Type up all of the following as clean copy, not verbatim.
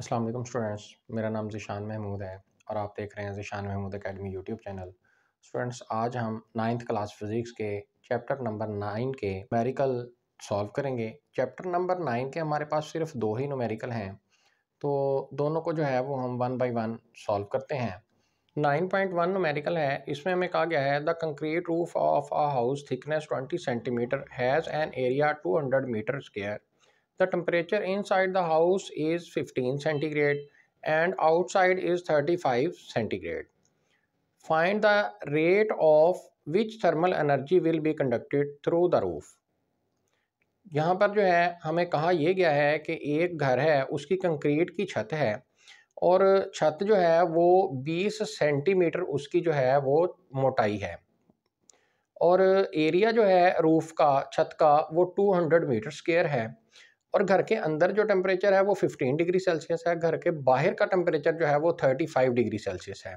अस्सलाम वालेकुम स्टूडेंट्स, मेरा नाम ज़ीशान महमूद है और आप देख रहे हैं Zeeshan Mahmood academy YouTube channel. Students, आज हम 9th क्लास फिज़िक्स के चैप्टर नंबर 9 के न्यूमेरिकल सॉल्व करेंगे। चैप्टर नंबर 9 के हमारे पास सिर्फ 2 ही न्यूमेरिकल हैं, तो दोनों को जो है वो हम 1 बाय 1 सॉल्व करते हैं। 9.1 न्यूमेरिकल है, इसमें हमें कहा गया है the concrete roof of a house thickness 20 centimetre has an area 200 metre square. The temperature inside the house is 15 centigrade and outside is 35 centigrade. Find the rate of which thermal energy will be conducted through the roof. यहाँ पर जो है हमें कहा यह गया है कि एक घर है, उसकी कंक्रीट की छत है और छत जो है वो 20 सेंटीमीटर उसकी जो है वो मोटाई है और एरिया जो है रूफ का, छत का, वो 200 मीटर स्क्वायर है और घर के अंदर जो टेम्परेचर है वो 15 डिग्री सेल्सियस है, घर के बाहर का टेम्परेचर जो है वो 35 डिग्री सेल्सियस है।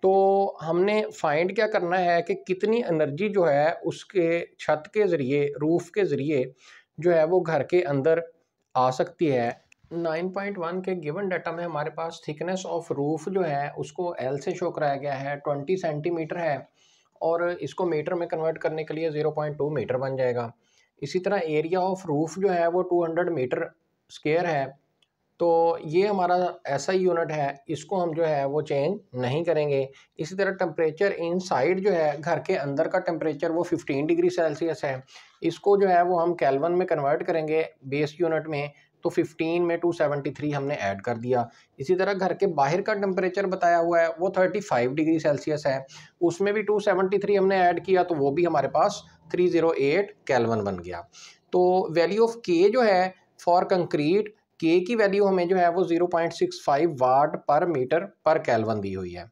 तो हमने फाइंड क्या करना है कि कितनी एनर्जी जो है उसके छत के ज़रिए, रूफ के ज़रिए जो है वो घर के अंदर आ सकती है। 9.1 के गिवन डाटा में हमारे पास थिकनेस ऑफ रूफ जो है उसको एल से शो कराया गया है, 20 सेंटीमीटर है और इसको मीटर में कन्वर्ट करने के लिए 0.2 मीटर बन जाएगा। इसी तरह एरिया ऑफ रूफ जो है वो 200 मीटर स्क्वायर है, तो ये हमारा ऐसा यूनिट है, इसको हम जो है वो चेंज नहीं करेंगे। इसी तरह टेम्परेचर इनसाइड जो है, घर के अंदर का टेम्परेचर वो 15 डिग्री सेल्सियस है, इसको जो है वो हम केल्विन में कन्वर्ट करेंगे बेस यूनिट में, तो 15 में 273 हमने ऐड कर दिया। इसी तरह घर के बाहर का टेम्परेचर बताया हुआ है वो 35 डिग्री सेल्सियस है, उसमें भी 273 हमने ऐड किया, तो वो भी हमारे पास 308 केल्विन बन गया। तो वैल्यू ऑफ के जो है फॉर कंक्रीट, के की वैल्यू हमें जो है वो 0.65 वाट पर मीटर पर केल्विन दी हुई है।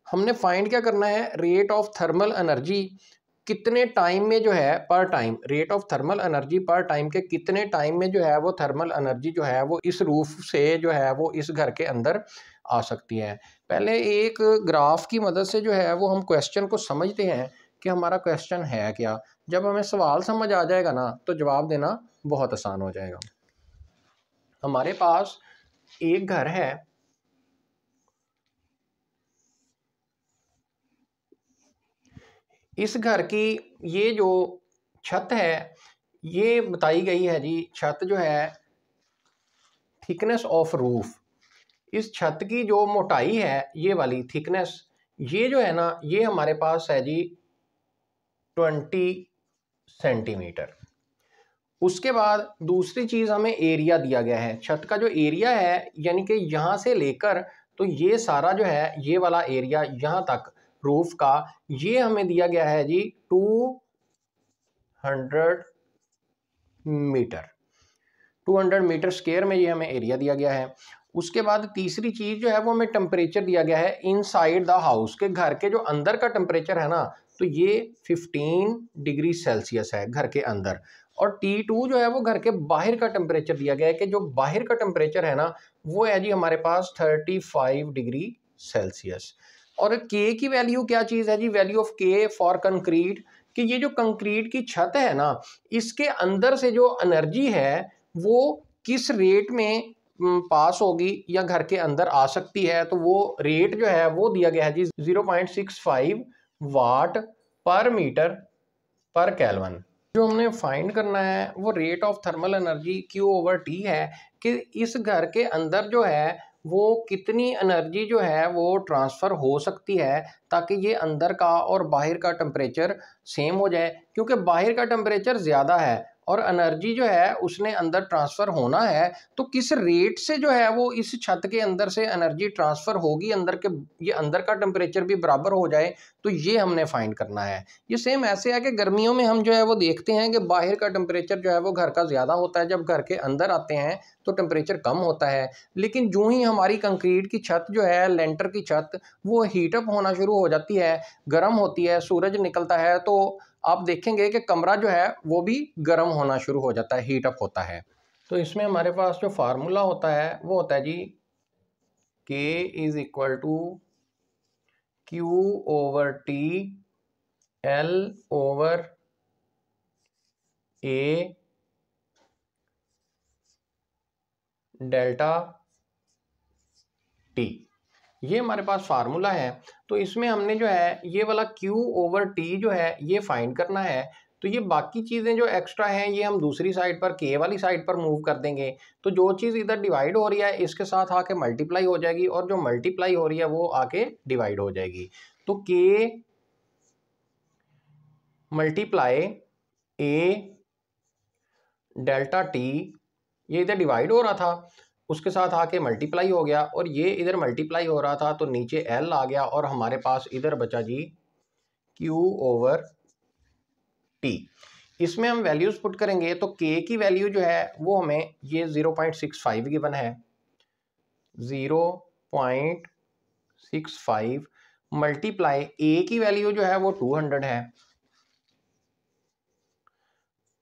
हमने फाइंड क्या करना है, रेट ऑफ थर्मल एनर्जी कितने टाइम में जो है पर time, rate of thermal energy पर टाइम के कितने टाइम में जो है वो थर्मल एनर्जी जो है वो इस रूफ से जो है वो इस घर के अंदर आ सकती है। पहले एक ग्राफ की मदद से जो है वो हम क्वेश्चन को समझते हैं कि हमारा क्वेश्चन है क्या। जब हमें सवाल समझ आ जाएगा ना तो जवाब देना बहुत आसान हो जाएगा। हमारे पास एक घर है, इस घर की ये जो छत है ये बताई गई है जी, छत जो है थिकनेस ऑफ रूफ, इस छत की जो मोटाई है ये वाली थिकनेस, ये जो है ना ये हमारे पास है जी 20 सेंटीमीटर। उसके बाद दूसरी चीज़ हमें एरिया दिया गया है, छत का जो एरिया है यानी कि यहाँ से लेकर तो ये सारा जो है ये वाला एरिया यहाँ तक रूफ का, ये हमें दिया गया है जी 200 मीटर, 200 मीटर स्क्वायर में ये हमें एरिया दिया गया है। उसके बाद तीसरी चीज़ जो है वो हमें टेम्परेचर दिया गया है इनसाइड द हाउस, के घर के जो अंदर का टेम्परेचर है ना तो ये 15 डिग्री सेल्सियस है घर के अंदर, और T2 जो है वो घर के बाहर का टेम्परेचर दिया गया है कि जो बाहर का टेम्परेचर है ना वो है जी हमारे पास 35 डिग्री सेल्सियस। और के की वैल्यू क्या चीज़ है जी, वैल्यू ऑफ के फॉर कंक्रीट, कि ये जो कंक्रीट की छत है ना इसके अंदर से जो एनर्जी है वो किस रेट में पास होगी या घर के अंदर आ सकती है, तो वो रेट जो है वो दिया गया है जी 0.65 वाट पर मीटर पर केल्विन। जो हमने फाइंड करना है वो rate of thermal energy Q/T है, कि इस घर के अंदर जो है वो कितनी एनर्जी जो है वो ट्रांसफ़र हो सकती है ताकि ये अंदर का और बाहर का टेम्परेचर सेम हो जाए, क्योंकि बाहर का टेम्परेचर ज़्यादा है और एनर्जी जो है उसने अंदर ट्रांसफ़र होना है, तो किस रेट से जो है वो इस छत के अंदर से एनर्जी ट्रांसफ़र होगी अंदर के, ये अंदर का टेम्परेचर भी बराबर हो जाए, तो ये हमने फाइंड करना है। ये सेम ऐसे है कि गर्मियों में हम जो है वो देखते हैं कि बाहर का टेम्परेचर जो है वो घर का ज़्यादा होता है, जब घर के अंदर आते हैं तो टेम्परेचर कम होता है, लेकिन जो ही हमारी कंक्रीट की छत जो है, लेंटर की छत, वो हीटअप होना शुरू हो जाती है, गर्म होती है, सूरज निकलता है, तो आप देखेंगे कि कमरा जो है वो भी गर्म होना शुरू हो जाता है, हीटअप होता है। तो इसमें हमारे पास जो फार्मूला होता है वो होता है जी K is equal to Q/T L/A delta T. ये हमारे पास फार्मूला है। तो इसमें हमने जो है ये वाला Q/T जो है ये फाइंड करना है। तो ये बाकी चीज़ें जो एक्स्ट्रा हैं ये हम दूसरी साइड पर K वाली साइड पर मूव कर देंगे। तो जो चीज़ इधर डिवाइड हो रही है इसके साथ आके मल्टीप्लाई हो जाएगी, और जो मल्टीप्लाई हो रही है वो आके डिवाइड हो जाएगी। तो K multiply A delta T, ये इधर डिवाइड हो रहा था, उसके साथ आके मल्टीप्लाई हो गया, और ये इधर मल्टीप्लाई हो रहा था तो नीचे L आ गया, और हमारे पास इधर बचा जी Q/T। इसमें हम वैल्यूज़ पुट करेंगे तो K की वैल्यू जो है वो हमें ये 0.65 गिवन है, 0.65 मल्टीप्लाई A की वैल्यू जो है वो 200 है,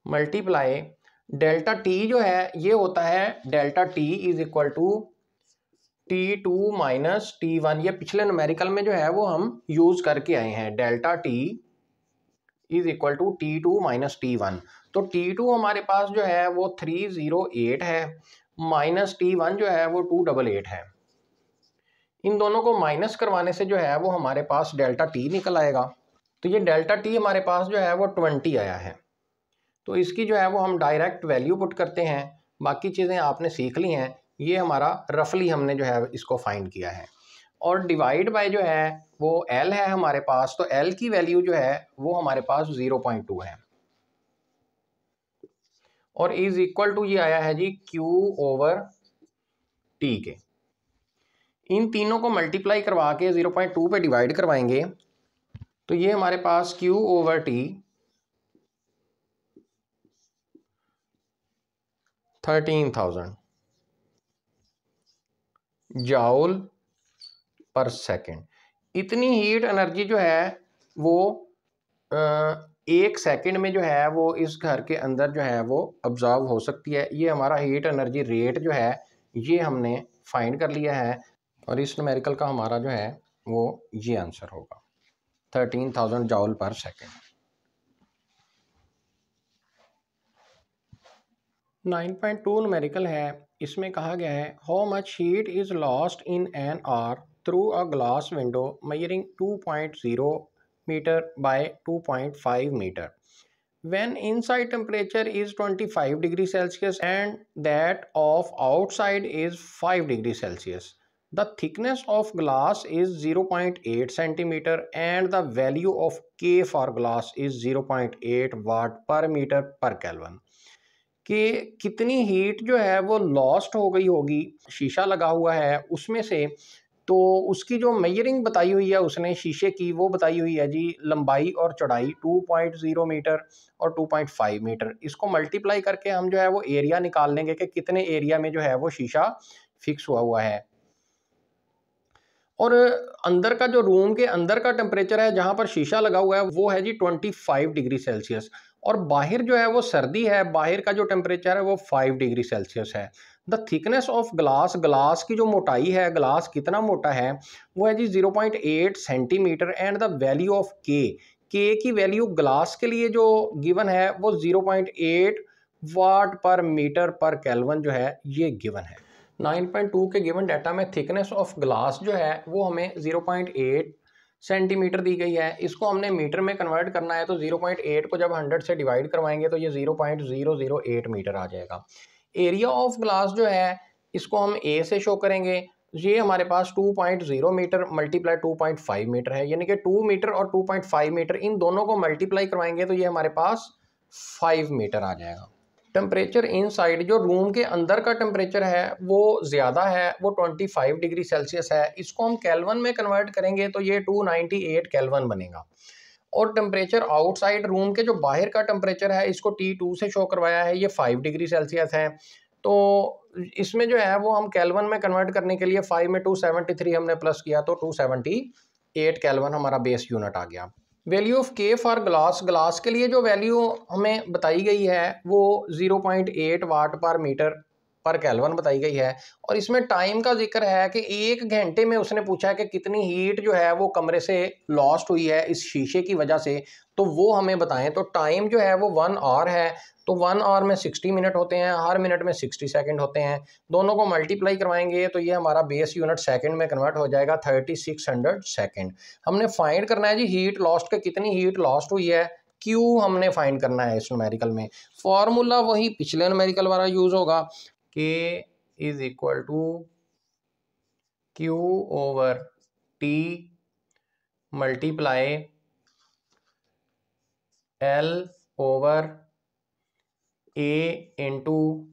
मल्टीप्लाई डेल्टा T जो है ये होता है delta T is equal to T2 minus T1। ये पिछले न्यूमेरिकल में जो है वो हम यूज करके आए हैं। Delta T is equal to T2 minus T1। तो T2 हमारे पास जो है वो 308 है, माइनस T1 जो है वो 288 है। इन दोनों को माइनस करवाने से जो है वो हमारे पास डेल्टा T निकल आएगा। तो ये डेल्टा T हमारे पास जो है वो 20 आया है। तो इसकी जो है वो हम डायरेक्ट वैल्यू पुट करते हैं। बाकी चीज़ें आपने सीख ली हैं, ये हमारा रफली हमने जो है इसको फाइंड किया है। और डिवाइड बाय जो है वो L है हमारे पास, तो L की वैल्यू जो है वो हमारे पास 0.2 है, और इज इक्वल टू ये आया है जी Q/T के। इन तीनों को मल्टीप्लाई करवा के 0.2 पे डिवाइड करवाएंगे तो ये हमारे पास Q/T 13,000 जॉल पर सेकेंड। इतनी हीट एनर्जी जो है वो एक सेकंड में जो है वो इस घर के अंदर जो है वो ऑब्जर्व हो सकती है। ये हमारा हीट एनर्जी रेट जो है ये हमने फाइंड कर लिया है, और इस न्यूमेरिकल का हमारा जो है वो ये आंसर होगा 13,000 जॉल पर सेकेंड। 9.2 न्यूमेरिकल है। इसमें कहा गया है how much heat is lost in an hour through a glass window measuring 2.0 metre by 2.5 metre when inside temperature is 25 degree Celsius and that of outside is 5 degree Celsius. The thickness of glass is 0.8 centimeter and the value of K for glass is 0.8 watt per meter per Kelvin. कि कितनी heat जो है वो lost हो गई होगी, शीशा लगा हुआ है उसमें से, तो उसकी जो मेजरिंग बताई हुई है उसने शीशे की वो बताई हुई है जी लंबाई और चौड़ाई 2.0 मीटर और 2.5 मीटर। इसको मल्टीप्लाई करके हम जो है वो एरिया निकाल लेंगे कि कितने एरिया में जो है वो शीशा फिक्स हुआ है। और अंदर का जो रूम के अंदर का टेम्परेचर है जहाँ पर शीशा लगा हुआ है वो है जी 25 डिग्री सेल्सियस, और बाहर जो है वो सर्दी है, बाहर का जो टेम्परेचर है वो 5 डिग्री सेल्सियस है। The thickness of glass, glass की जो मोटाई है, ग्लास कितना मोटा है वो है जी 0.8 centimetre and the value of के की वैल्यू ग्लास के लिए जो गिवन है वो 0.8 वाट पर मीटर पर केल्विन जो है ये गिवन है। 9.2 के गिवन डाटा में थिकनेस ऑफ ग्लास जो है वो हमें 0.8 सेंटीमीटर दी गई है। इसको हमने मीटर में कन्वर्ट करना है, तो 0.8 को जब 100 से डिवाइड करवाएंगे तो ये 0.008 मीटर आ जाएगा। एरिया ऑफ ग्लास जो है इसको हम ए से शो करेंगे। ये हमारे पास 2.0 मीटर मल्टीप्लाई 2.5 मीटर है, यानी कि 2 मीटर और 2.5 मीटर इन दोनों को मल्टीप्लाई करवाएंगे तो ये हमारे पास 5 मीटर आ जाएगा। टेम्परेचर इनसाइड, जो रूम के अंदर का टेम्परेचर है वो ज़्यादा है, वो 25 डिग्री सेल्सियस है। इसको हम केल्विन में कन्वर्ट करेंगे तो ये 298 केल्विन बनेगा। और टेम्परेचर आउटसाइड, रूम के जो बाहर का टेम्परेचर है इसको T2 से शो करवाया है, ये 5 डिग्री सेल्सियस है। तो इसमें जो है वो हम केल्विन में कन्वर्ट करने के लिए 5 में 273 हमने प्लस किया तो 278 केल्विन हमारा बेस यूनिट आ गया। वैल्यू ऑफ के फॉर ग्लास, ग्लास के लिए जो वैल्यू हमें बताई गई है वो 0.8 वाट पर मीटर पर केल्विन बताई गई है। और इसमें टाइम का जिक्र है कि 1 घंटे में उसने पूछा है कि कितनी हीट जो है वो कमरे से लॉस्ट हुई है इस शीशे की वजह से, तो वो हमें बताएं। तो टाइम जो है वो 1 आवर है, तो 1 आवर में 60 मिनट होते हैं, हर मिनट में 60 सेकंड होते हैं। दोनों को मल्टीप्लाई करवाएंगे तो ये हमारा बेस यूनिट सेकंड में कन्वर्ट हो जाएगा 3600 सेकंड। हमने फाइंड करना है जी हीट लॉस्ट के, कितनी हीट लॉस्ट हुई है, क्यू हमने फाइंड करना है इस न्यूमेरिकल में। फॉर्मूला वही पिछले न्यूमेरिकल वाला यूज होगा, K is equal to Q over T multiply L over A into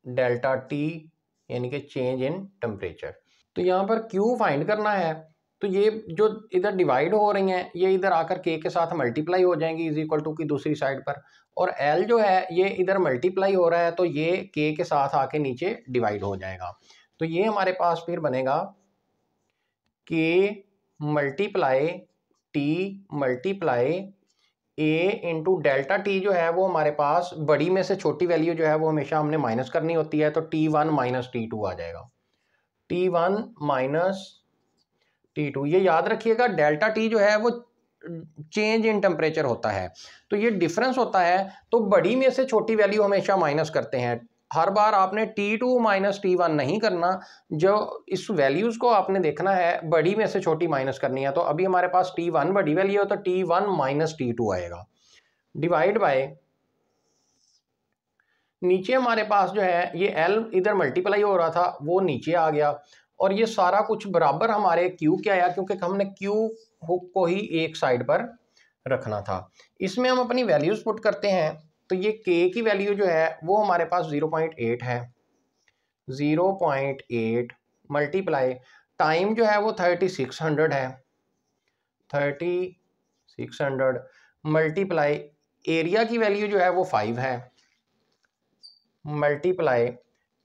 delta T, यानी कि चेंज इन टेम्परेचर। तो यहाँ पर Q फाइंड करना है, तो ये जो इधर डिवाइड हो रही हैं ये इधर आकर K के साथ मल्टीप्लाई हो जाएंगी इज इक्वल टू की दूसरी साइड पर, और L जो है ये इधर मल्टीप्लाई हो रहा है तो ये K के साथ आके नीचे डिवाइड हो जाएगा। तो ये हमारे पास फिर बनेगा K multiply T multiply A into delta T जो है वो हमारे पास बड़ी में से छोटी वैल्यू जो है वो हमेशा हमने माइनस करनी होती है, तो T1 माइनस T2 आ जाएगा। T1 माइनस T2, ये याद रखिएगा डेल्टा टी जो है वो चेंज इन टेम्परेचर होता है, तो ये डिफरेंस होता है। तो बड़ी में से छोटी वैल्यू हमेशा माइनस करते हैं, हर बार आपने T2 माइनस T1 नहीं करना, जो इस वैल्यूज को आपने देखना है बड़ी में से छोटी माइनस करनी है। तो अभी हमारे पास T1 बड़ी वैल्यू है तो T1 माइनस T2 आएगा, डिवाइड बाय नीचे हमारे पास जो है ये L इधर मल्टीप्लाई हो रहा था वो नीचे आ गया, और ये सारा कुछ बराबर हमारे Q के आया क्योंकि हमने Q को ही एक साइड पर रखना था। इसमें हम अपनी वैल्यूज पुट करते हैं, तो ये K की वैल्यू जो है वो हमारे पास 0.8 है, 0.8 मल्टीप्लाई टाइम जो है वो 3600 है, 3600 मल्टीप्लाई एरिया की वैल्यू जो है वो 5 है, मल्टीप्लाई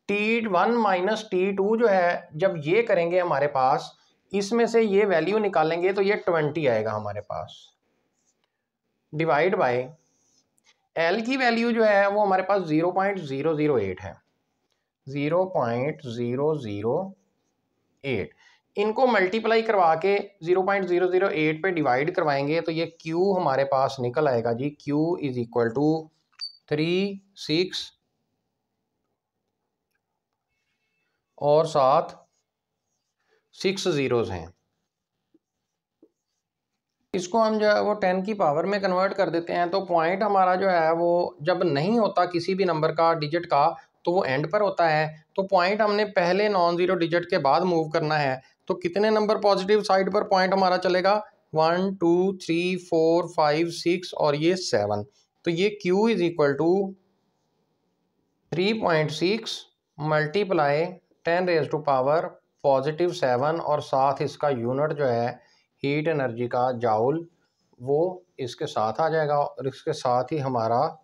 T1 माइनस T2 जो है जब ये करेंगे हमारे पास इसमें से ये वैल्यू निकालेंगे तो ये 20 आएगा हमारे पास, डिवाइड बाय L की वैल्यू जो है वो हमारे पास 0.008 है, 0.008। इनको मल्टीप्लाई करवा के 0.008 पे डिवाइड करवाएंगे तो ये Q हमारे पास निकल आएगा जी, Q इज इक्वल टू 36 और साथ 6 जीरोस हैं। इसको हम जो है वो 10 की पावर में कन्वर्ट कर देते हैं, तो पॉइंट हमारा जो है वो जब नहीं होता किसी भी नंबर का डिजिट का तो वो एंड पर होता है, तो पॉइंट हमने पहले नॉन जीरो डिजिट के बाद मूव करना है। तो कितने नंबर पॉजिटिव साइड पर पॉइंट हमारा चलेगा, 1 2 3 4 5 6 और ये 7। तो ये Q is equal to 3.6 multiply 10 raise to power positive 7 और साथ इसका यूनिट जो है हीट एनर्जी का जाउल वो इसके साथ आ जाएगा, और इसके साथ ही हमारा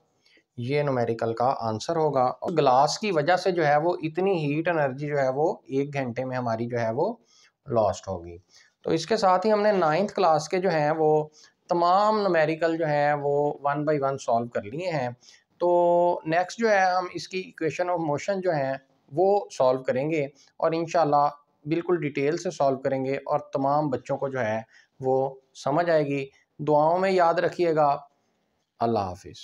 ये न्यूमेरिकल का आंसर होगा। और ग्लास की वजह से जो है वो इतनी हीट एनर्जी जो है वो 1 घंटे में हमारी जो है वो लॉस्ट होगी। तो इसके साथ ही हमने 9th क्लास के जो हैं वो तमाम न्यूमेरिकल जो हैं वो 1 बाय 1 सॉल्व कर लिए हैं। तो नेक्स्ट जो है हम इसकी इक्वेशन ऑफ मोशन जो हैं वो सॉल्व करेंगे, और इंशाल्लाह बिल्कुल डिटेल से सॉल्व करेंगे और तमाम बच्चों को जो है वो समझ आएगी। दुआओं में याद रखिएगा। अल्लाह हाफिज़।